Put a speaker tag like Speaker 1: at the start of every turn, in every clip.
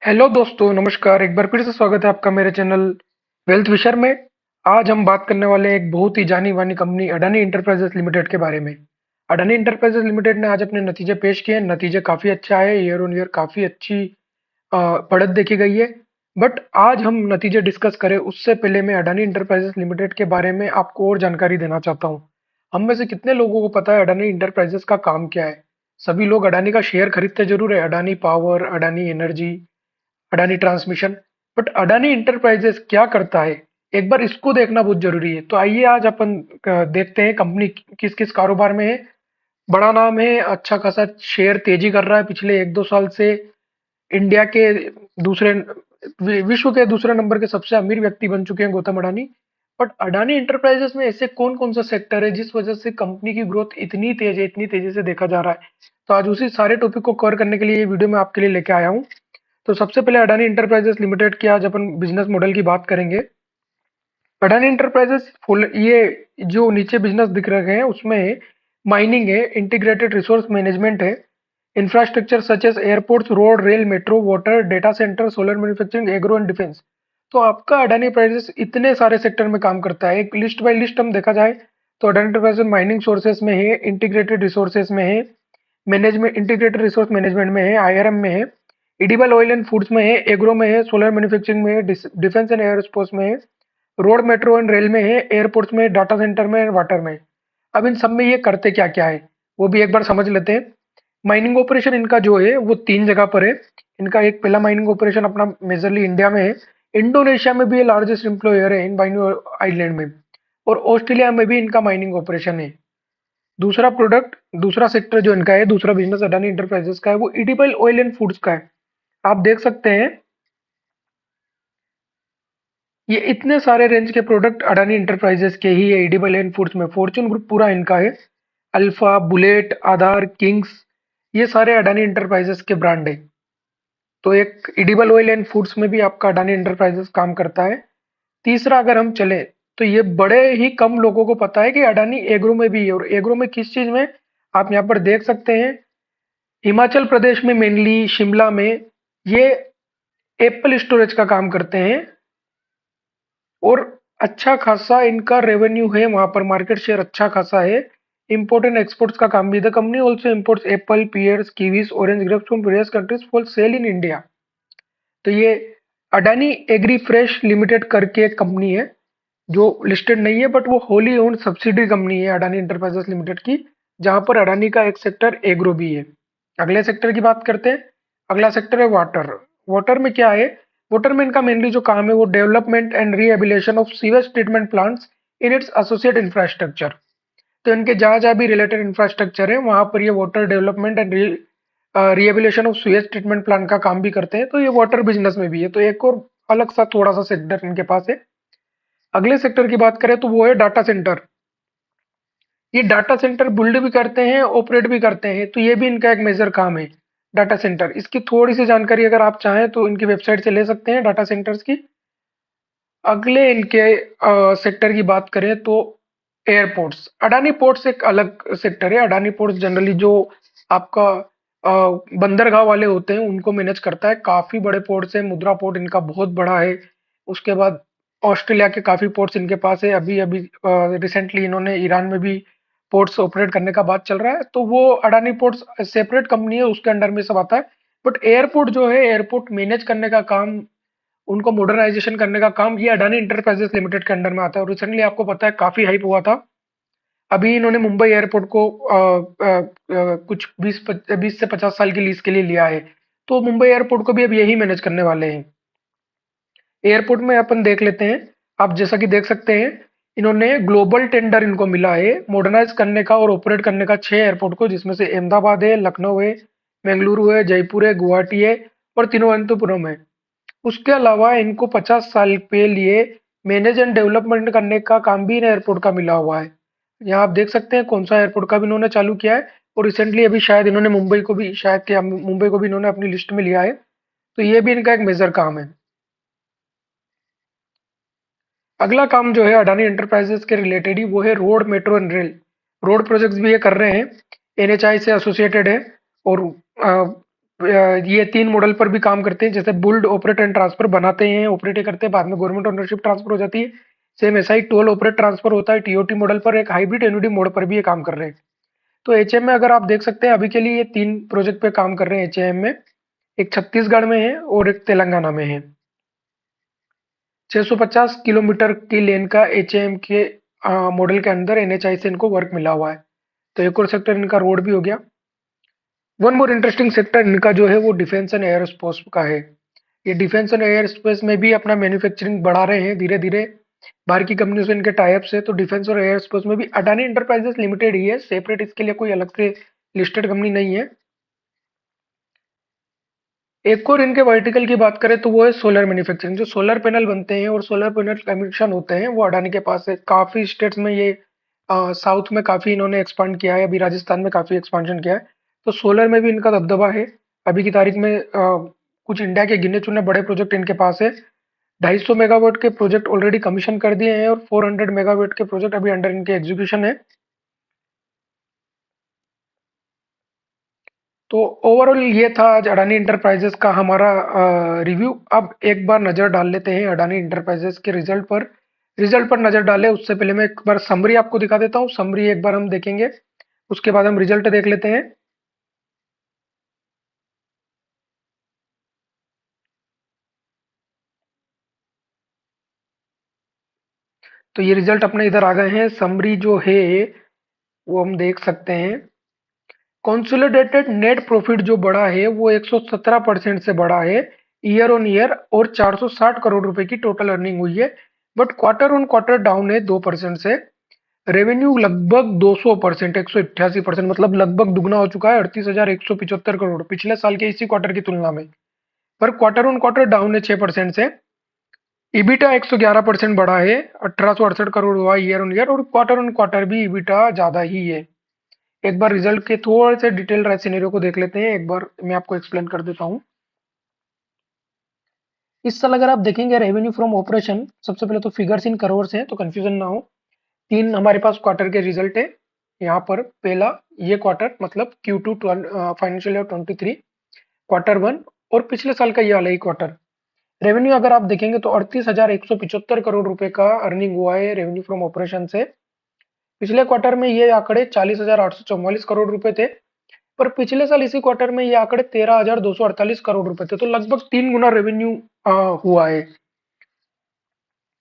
Speaker 1: Hello दोस्तों, नमस्कार। एक बार फिर से स्वागत है आपका मेरे चैनल वेल्थ विशर में। आज हम बात करने वाले हैं एक बहुत ही जानी मानी कंपनी अडानी इंटरप्राइजेस लिमिटेड के बारे में। अडानी इंटरप्राइजेस लिमिटेड ने आज अपने नतीजे पेश किए हैं। नतीजे काफ़ी अच्छा है, ईयर ऑन ईयर काफ़ी अच्छी बढ़त देखी गई है। बट आज हम नतीजे डिस्कस करें उससे पहले मैं अडानी इंटरप्राइजेस लिमिटेड के बारे में आपको और जानकारी देना चाहता हूँ। हम में से कितने लोगों को पता है अडानी इंटरप्राइजेस का काम क्या है? सभी लोग अडानी का शेयर खरीदते जरूर है, Adani power, Adani energy, Adani transmission. But Adani enterprises क्या करता है, एक बार इसको देखना बहुत जरूरी है। तो आइए आज अपन देखते हैं कंपनी किस किस कारोबार में है। बड़ा नाम है, अच्छा खासा शेयर तेजी कर रहा है पिछले 1-2 साल से। इंडिया के दूसरे विश्व के दूसरे नंबर के सबसे अमीर व्यक्ति बन चुके हैं गौतम अडानी। बट अडानी इंटरप्राइजेस में ऐसे कौन कौन सा सेक्टर है जिस वजह से कंपनी की ग्रोथ इतनी तेज है, इतनी तेजी से देखा जा रहा है? तो आज उसी सारे टॉपिक को कवर करने के लिए ये वीडियो मैं आपके लिए लेके आया हूँ। तो सबसे पहले अडानी इंटरप्राइजेस लिमिटेड की आज अपन बिजनेस मॉडल की बात करेंगे। अडानी इंटरप्राइजेस फुल ये जो नीचे बिजनेस दिख रहे हैं उसमें माइनिंग है, इंटीग्रेटेड रिसोर्स मैनेजमेंट है, infrastructure such as airports, road, rail, metro, water, data centre, solar manufacturing, agro and defence. तो आपका अडानी प्राइजेस इतने सारे सेक्टर में काम करता है। एक लिस्ट बाय लिस्ट हम देखा जाए तो अडानी इंटरप्राइजेस माइनिंग सोर्सेस में है, इंटीग्रेटेड रिसोर्सेस में है, मैनेजमेंट इंटीग्रेटेड रिसोर्स मैनेजमेंट में है, आईआरएम में है, एडिबल ऑयल एंड फूड्स में है, एग्रो में है, सोलर मैन्युफैक्चरिंग में है, डिफेंस एंड एयरोस्पेस में है, रोड, मेट्रो एंड रेल में है, एयरपोर्ट्स में, डाटा सेंटर में, वाटर में। अब इन सब में ये करते क्या क्या है वो भी एक बार समझ लेते हैं। माइनिंग ऑपरेशन इनका जो है वो 3 जगह पर है। इनका एक पहला माइनिंग ऑपरेशन अपना मेजरली इंडिया में है। इंडोनेशिया में भी ये लार्जेस्ट एम्प्लॉयर है इन माइनिंग आइलैंड में। और ऑस्ट्रेलिया में भी इनका माइनिंग ऑपरेशन है। दूसरा सेक्टर जो इनका है, दूसरा बिजनेस अडानी इंटरप्राइजेस का है, वो एडिबल ऑयल एंड फूड्स का है। आप देख सकते हैं ये इतने सारे रेंज के प्रोडक्ट अडानी इंटरप्राइजेस के ही है। एडिबल एंड फूड्स में फॉर्च्यून ग्रुप पूरा इनका है। अल्फा, बुलेट, आधार, किंग्स, ये सारे अडानी इंटरप्राइजेस के ब्रांड है। तो एक एडिबल ऑयल एंड फूड्स में भी आपका अडानी इंटरप्राइजेस काम करता है। तीसरा अगर हम चले तो ये बड़े ही कम लोगों को पता है कि अडानी एग्रो में भी है। और एग्रो में किस चीज में, आप यहाँ पर देख सकते हैं, हिमाचल प्रदेश में मेनली शिमला में ये एप्पल स्टोरेज का काम करते हैं। और अच्छा खासा इनका रेवेन्यू है, वहां पर मार्केट शेयर अच्छा खासा है। इंपोर्ट एंड एक्सपोर्ट्स का काम भी। The company also imports apple, pears, kiwis, orange grapes from various countries for sale in India. तो ये अडानी एग्री फ्रेश लिमिटेड करके एक कंपनी है जो लिस्टेड नहीं है, बट वो होली ओन्ड सब्सिडरी कंपनी है अडानी इंटरप्राइजेस लिमिटेड की, जहां पर अडानी का एक सेक्टर एग्रो भी है। अगले सेक्टर की बात करते हैं। अगला सेक्टर है वाटर। वाटर में क्या है? वाटर में इनका मेनली जो काम है वो development and rehabilitation of sewage treatment plants in its associate infrastructure. तो इनके जहां जहां भी रिलेटेड इंफ्रास्ट्रक्चर है वहां पर ये water development and rehabilitation of sewage treatment plant का काम भी करते हैं। तो ये वाटर बिजनेस में भी है। तो एक और अलग सा थोड़ा सा सेक्टर इनके पास है। अगले सेक्टर की बात करें तो वो है डाटा सेंटर। ये डाटा सेंटर बिल्ड भी करते हैं, ऑपरेट भी करते हैं। तो ये भी इनका एक मेजर काम है, डाटा सेंटर। इसकी थोड़ी सी जानकारी अगर आप चाहें तो इनकी वेबसाइट से ले सकते हैं डाटा सेंटर्स की। अगले इनके सेक्टर की बात करें तो एयरपोर्ट्स। अडानी पोर्ट्स एक अलग सेक्टर है। अडानी पोर्ट्स जनरली जो आपका अ, बंदरगाह वाले होते हैं उनको मैनेज करता है। काफी बड़े पोर्ट्स है, मुद्रा पोर्ट इनका बहुत बड़ा है। उसके बाद ऑस्ट्रेलिया के काफी पोर्ट्स इनके पास है। अभी अभी रिसेंटली इन्होंने ईरान में भी पोर्ट्स ऑपरेट करने का बात चल रहा है। तो वो अडानी पोर्ट्स सेपरेट कंपनी है, उसके अंडर में सब आता है। बट एयरपोर्ट जो है, एयरपोर्ट मैनेज करने का काम, उनको मॉडर्नाइजेशन करने का काम, ये अडानी इंटरप्राइजेस लिमिटेड के अंडर में आता है। और रिसेंटली आपको पता है काफी हाइप हुआ था। अभी इन्होंने मुंबई एयरपोर्ट को कुछ 20 से 50 साल की लीज के लिए लिया है। तो मुंबई एयरपोर्ट को भी अब यही मैनेज करने वाले हैं। एयरपोर्ट में अपन देख लेते हैं। आप जैसा कि देख सकते हैं, इन्होंने ग्लोबल टेंडर इनको मिला है मॉडर्नाइज करने का और ऑपरेट करने का 6 एयरपोर्ट को, जिसमें से अहमदाबाद है, लखनऊ है, बेंगलुरु है, जयपुर है, गुवाहाटी है और तिरुवनंतपुरम है। उसके अलावा इनको 50 साल के लिए मैनेज एंड डेवलपमेंट करने का काम भी इन एयरपोर्ट का मिला हुआ है। यहाँ आप देख सकते हैं कौन सा एयरपोर्ट का भी इन्होंने चालू किया है। और रिसेंटली अभी शायद इन्होंने मुंबई को भी, शायद क्या मुंबई को भी इन्होंने अपनी लिस्ट में लिया है। तो ये भी इनका एक मेजर काम है। अगला काम जो है अडानी एंटरप्राइजेस के रिलेटेड ही, वो है road, metro and rail. Road projects भी ये कर रहे हैं, एनएचआई से एसोसिएटेड है। और ये 3 मॉडल पर भी काम करते हैं, जैसे बुल्ड ऑपरेट एंड ट्रांसफर बनाते हैं, ऑपरेट ही करते हैं, बाद में गवर्नमेंट ओनरशिप ट्रांसफर हो जाती है। सेम ऐसा ही टोल ऑपरेट ट्रांसफर होता है टीओटी मॉडल पर, एक हाइब्रिड एनओडी मोड पर भी ये काम कर रहे हैं। तो एचएम में अगर आप देख सकते हैं अभी के लिए ये 3 प्रोजेक्ट पे काम कर रहे हैं एचएम में। एक छत्तीसगढ़ में है और एक तेलंगाना में है। 650 किलोमीटर की लेन का एचएम के मॉडल के अंदर एनएचआई से इनको वर्क मिला हुआ है। तो एक और सेक्टर इनका रोड भी हो गया। वन मोर इंटरेस्टिंग सेक्टर इनका जो है वो डिफेंस एंड एयरोस्पेस का है। ये डिफेंस एंड एयरोस्पेस में भी अपना मैन्युफैक्चरिंग बढ़ा रहे हैं धीरे धीरे। बाहर की कंपनियों से इनके टाइप्स है, तो डिफेंस और एयरोस्पेस में भी अडानी इंटरप्राइजेस लिमिटेड ही है, सेपरेट इसके लिए कोई अलग से लिस्टेड कंपनी नहीं है। एक और इनके वर्टिकल की बात करें तो वो है सोलर मैन्युफैक्चरिंग। जो सोलर पैनल बनते हैं और सोलर पैनल कमीशन होते हैं वो अडानी के पास है। काफी स्टेट्स में ये साउथ में काफी इन्होंने एक्सपांड किया है, अभी राजस्थान में काफी एक्सपांशन किया है। तो सोलर में भी इनका दबदबा है। अभी की तारीख में कुछ इंडिया के गिने चुने बड़े प्रोजेक्ट इनके पास है। 250 मेगावाट के प्रोजेक्ट ऑलरेडी कमीशन कर दिए हैं और 400 मेगावाट के प्रोजेक्ट अभी अंडर इनके एग्जीक्यूशन है। तो ओवरऑल ये था आज अडानी इंटरप्राइजेस का हमारा रिव्यू। अब एक बार नजर डाल लेते हैं अडानी इंटरप्राइजेस के रिजल्ट पर नजर डालें उससे पहले मैं एक बार समरी आपको दिखा देता हूँ। समरी एक बार हम देखेंगे, उसके बाद हम रिजल्ट देख लेते हैं। तो ये रिजल्ट अपने इधर आ गए हैं। समरी जो है वो हम देख सकते हैं। कंसोलिडेटेड नेट प्रॉफिट जो बढ़ा है वो 117% से बढ़ा है ईयर ऑन ईयर, और 460 करोड़ रुपए की टोटल अर्निंग हुई है। But quarter on quarter down है 2% से। रेवेन्यू लगभग 200%, 188%, मतलब लगभग दुगना हो चुका है, 38,175 करोड़ पिछले साल के इसी क्वार्टर की तुलना में। पर क्वार्टर ऑन क्वार्टर डाउन है 6% से। ईबिटा 111% बढ़ा है, 1868 करोड़ हुआ ईयर ऑन ईयर, और क्वार्टर ऑन क्वार्टर भी ईबिटा ज्यादा ही है। एक बार रिजल्ट के थोड़े से डिटेल सिनेरियो को देख लेते हैं, एक बार मैं आपको एक्सप्लेन कर देता हूँ। इस साल अगर आप देखेंगे रेवेन्यू फ्रॉम ऑपरेशन, सबसे पहले तो फिगर्स इन करोड़ है तो कंफ्यूजन ना हो। 3 हमारे पास क्वार्टर के रिजल्ट है। यहाँ पर पहला ये क्वार्टर मतलब Q2 financial year 23, quarter one, और पिछले साल का ये वाला ही क्वार्टर। रेवेन्यू अगर आप देखेंगे तो 38,175 करोड़ रुपए का अर्निंग हुआ है रेवेन्यू फ्रॉम ऑपरेशन से। पिछले क्वार्टर में ये आंकड़े 40,844 करोड़ रुपए थे। पर पिछले साल इसी क्वार्टर में ये आंकड़े 13,248 करोड़ रुपए थे, तो लगभग 3 गुना रेवेन्यू हुआ है।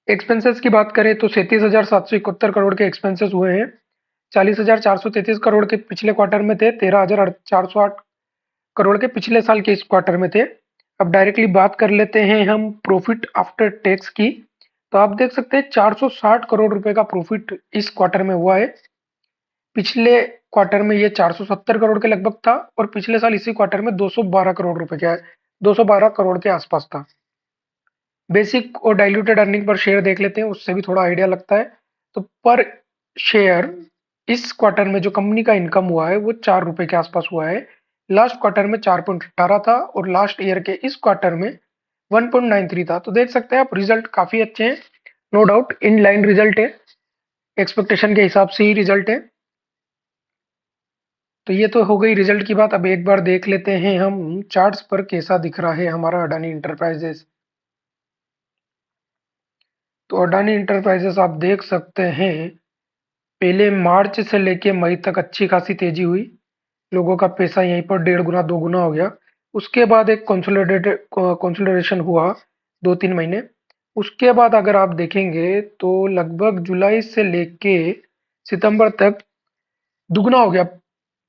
Speaker 1: एक्सपेंसेस की बात करें तो 37,771 करोड़ के एक्सपेंसेस हुए हैं। 40,433 करोड़ के पिछले क्वार्टर में थे, 13,408 करोड़ के पिछले साल के इस क्वार्टर में थे। अब डायरेक्टली बात कर लेते हैं हम प्रॉफिट आफ्टर टैक्स की। तो आप देख सकते हैं 460 करोड़ रुपए का प्रॉफिट इस क्वार्टर में हुआ है। पिछले क्वार्टर में ये 470 करोड़ के लगभग था, और पिछले साल इसी क्वार्टर में 212 करोड़ रुपए का, 212 करोड़ के आसपास था। बेसिक और डाइल्यूटेड अर्निंग पर शेयर देख लेते हैं, उससे भी थोड़ा आइडिया लगता है। तो पर शेयर इस क्वार्टर में जो कंपनी का इनकम हुआ है वो 4 रुपए के आसपास हुआ है। लास्ट क्वार्टर में 4.18 था, और लास्ट ईयर के इस क्वार्टर में 1.93 था। तो देख सकते हैं आप रिजल्ट काफी अच्छे हैं, no doubt in line result है, एक्सपेक्टेशन के हिसाब से ही रिजल्ट है। तो ये तो हो गई रिजल्ट की बात। अब एक बार देख लेते हैं हम चार्ट्स पर कैसा दिख रहा है हमारा अडानी इंटरप्राइजेस। तो अडानी इंटरप्राइजेस आप देख सकते हैं पहले मार्च से लेके मई तक अच्छी खासी तेजी हुई। लोगों का पैसा यहीं पर 1.5 गुना 2 गुना हो गया। उसके बाद एक कंसोलिडेशन हुआ 2-3 महीने। उसके बाद अगर आप देखेंगे तो लगभग जुलाई से लेके सितंबर तक दुगना हो गया।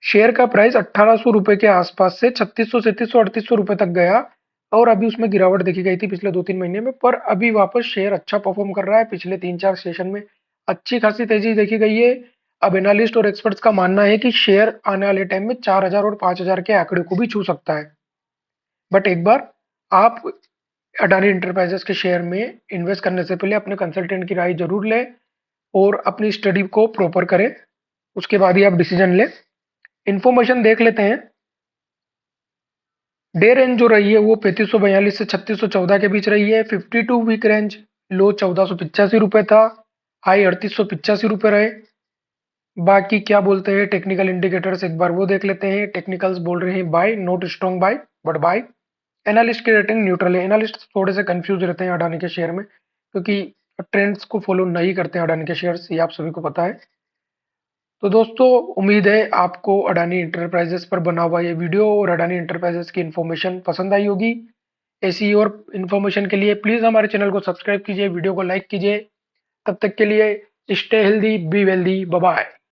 Speaker 1: शेयर का प्राइस 1800 रुपए के आसपास से 3600, 3700, 3800 रुपए तक गया, और अभी उसमें गिरावट देखी गई थी पिछले 2-3 महीने में। पर अभी वापस शेयर अच्छा परफॉर्म कर रहा है। पिछले 3-4 सेशन में अच्छी खासी तेजी देखी गई है। अब एनालिस्ट और एक्सपर्ट्स का मानना है कि शेयर आने वाले टाइम में 4000 और 5000 के आंकड़े को भी छू सकता है। बट एक बार आप अडानी इंटरप्राइजेस के शेयर में इन्वेस्ट करने से पहले अपने कंसल्टेंट की राय जरूर लें और अपनी स्टडी को प्रॉपर करें, उसके बाद ही आप डिसीजन लें। इंफॉर्मेशन देख लेते हैं। डे रेंज जो रही है वो 3542 से 3614 के बीच रही है। 52 वीक रेंज लो 1485 रुपए था, हाई 3885 रुपए रहे। बाकी क्या बोलते हैं टेक्निकल इंडिकेटर्स, एक बार वो देख लेते हैं। टेक्निकल्स बोल रहे हैं buy, not strong buy. But buy. Analyst की रेटिंग न्यूट्रल है। एनालिस्ट थोड़े से कंफ्यूज रहते हैं अडानी के शेयर में, क्योंकि ट्रेंड्स को फॉलो नहीं करते हैं अडानी के शेयर्स, ये आप सभी को पता है। तो दोस्तों, उम्मीद है आपको अडानी इंटरप्राइजेस पर बना हुआ ये वीडियो और अडानी इंटरप्राइजेस की इन्फॉर्मेशन पसंद आई होगी। ऐसी और इन्फॉर्मेशन के लिए प्लीज़ हमारे चैनल को सब्सक्राइब कीजिए, वीडियो को लाइक कीजिए। तब तक के लिए stay healthy, be wealthy, bye bye.